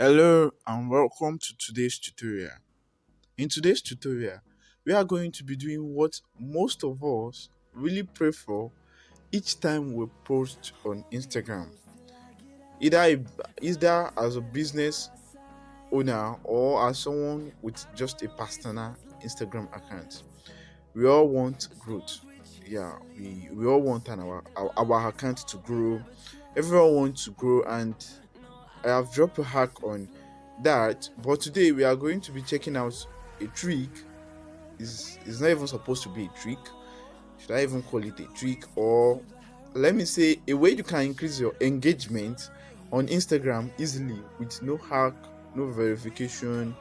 Hello and welcome to today's tutorial. In today's tutorial, we are going to be doing what most of us really pray for each time we post on Instagram. Either, either as a business owner or as someone with just a personal Instagram account. We all want growth. Yeah, we all want our account to grow. Everyone wants to grow, and I have dropped a hack on that. But today we are going to be checking out a trick. Is not even supposed to be a trick. Should I even call it a trick? Or let me say a way you can increase your engagement on Instagram easily with no hack, no verification,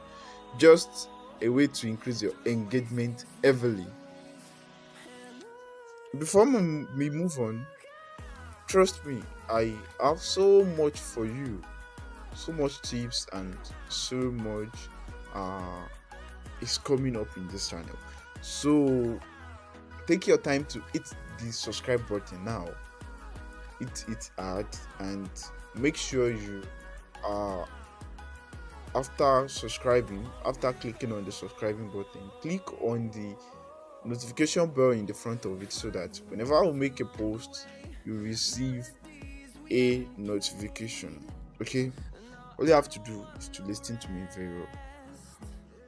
just a way to increase your engagement heavily. Before we move on, trust me, I have so much for you, so much tips and so much uh is coming up in this channel. So take your time to hit the subscribe button now. Hit it hard and make sure you uh after subscribing, after clicking on the subscribing button, click on the notification bell in the front of it so that whenever I will make a post, you receive a notification. Okay, all you have to do is to listen to me very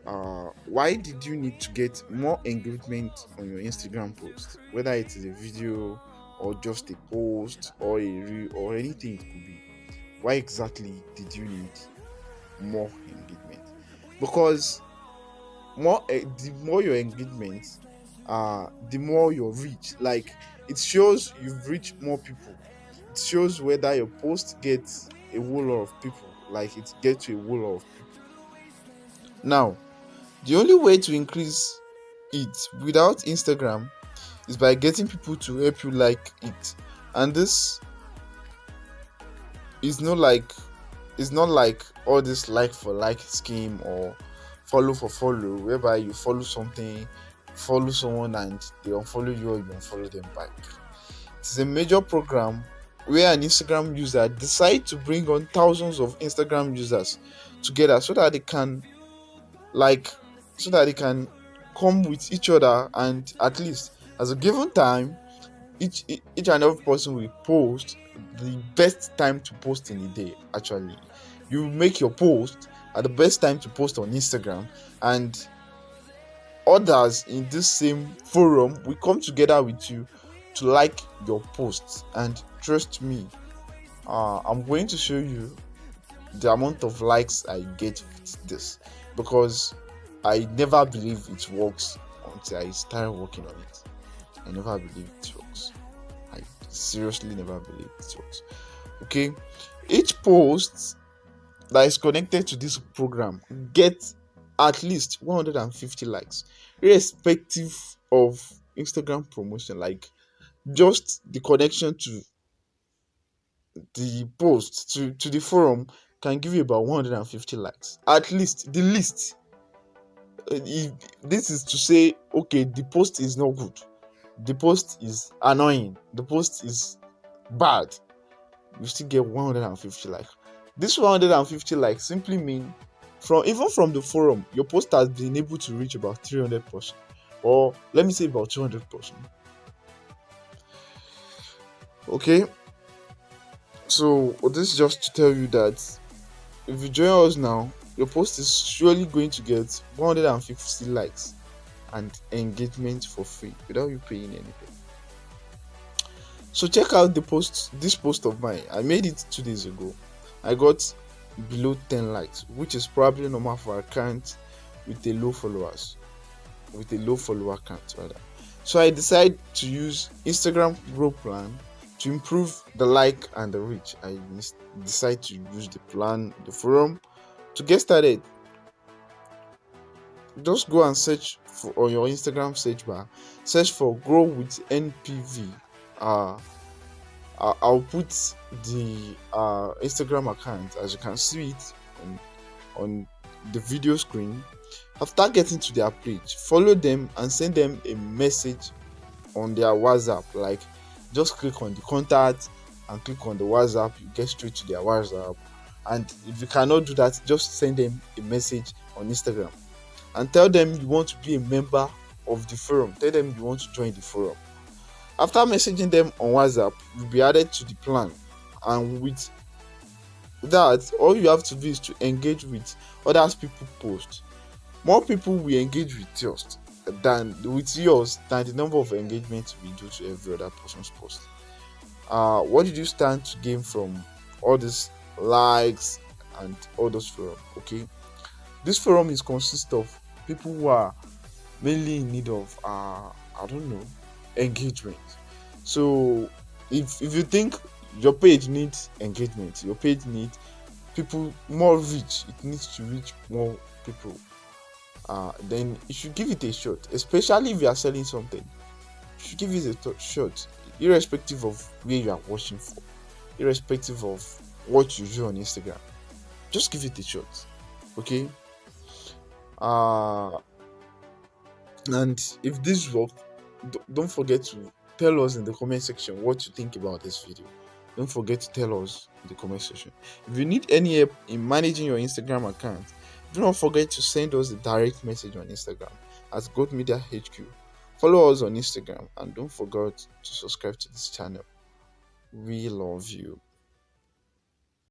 well. Why did you need to get more engagement on your Instagram post, whether it is a video or just a post or a reel or anything it could be? Why exactly did you need more engagement? Because the more your engagement, the more your reach. Like, it shows you've reached more people. It shows whether your post gets a whole lot of people, like it gets to a whole lot of people. Now, the only way to increase it without Instagram is by getting people to help you like it. And this is not like all this like for like scheme or follow for follow, whereby you follow something, follow someone and they unfollow you or you unfollow them back. It's a major program where an Instagram user decide to bring on thousands of Instagram users together so that they can like come with each other, and at least as a given time each and every person will post the best time to post in a day. Actually, you make your post at the best time to post on Instagram, and others in this same forum will come together with you to like your posts. And trust me, I'm going to show you the amount of likes I get with this, because I never believe it works until I started working on it. I never believe it works. I seriously never believe it works. Okay, each post that is connected to this program gets at least 150 likes, irrespective of Instagram promotion. Like, just the connection to the post to the forum can give you about 150 likes, at least. The least, if this is to say, okay, the post is not good, the post is annoying, the post is bad, you still get 150 likes. This 150 likes simply mean, from the forum, your post has been able to reach about 300%, or let me say about 200%. Okay, so this is just to tell you that if you join us now, your post is surely going to get 150 likes and engagement for free without you paying anything. So check out this post of mine. I made it 2 days ago. I got below 10 likes, which is probably normal for account with a low follower count rather. So I decided to use Instagram Pro plan to improve the like and the reach. I decide to use the forum. To get started, just go and search for, on your Instagram search bar, search for grow with NPV. I'll put the Instagram account, as you can see it on the video screen. After getting to their page, follow them and send them a message on their WhatsApp. Like, just click on the contact and click on the WhatsApp, you get straight to their WhatsApp. And if you cannot do that, just send them a message on Instagram and tell them you want to be a member of the forum. Tell them you want to join the forum. After messaging them on WhatsApp, you'll be added to the plan. And with that, all you have to do is to engage with others people post. More people will engage with yours than the number of engagements we do to every other person's post. What did you stand to gain from all these likes and all those forum? Okay, this forum is consist of people who are mainly in need of I don't know, engagement. So if you think your page needs engagement, your page needs people more reach, it needs to reach more people, then you should give it a shot, especially if you are selling something. You should give it a shot, irrespective of where you are watching for, irrespective of what you do on Instagram. Just give it a shot. Okay. uh and if this worked, don't forget to tell us in the comment section what you think about this video. Don't forget to tell us in the comment section. If you need any help in managing your Instagram account, do not forget to send us a direct message on Instagram at Goldmediahq. Follow us on Instagram and don't forget to subscribe to this channel. We love you.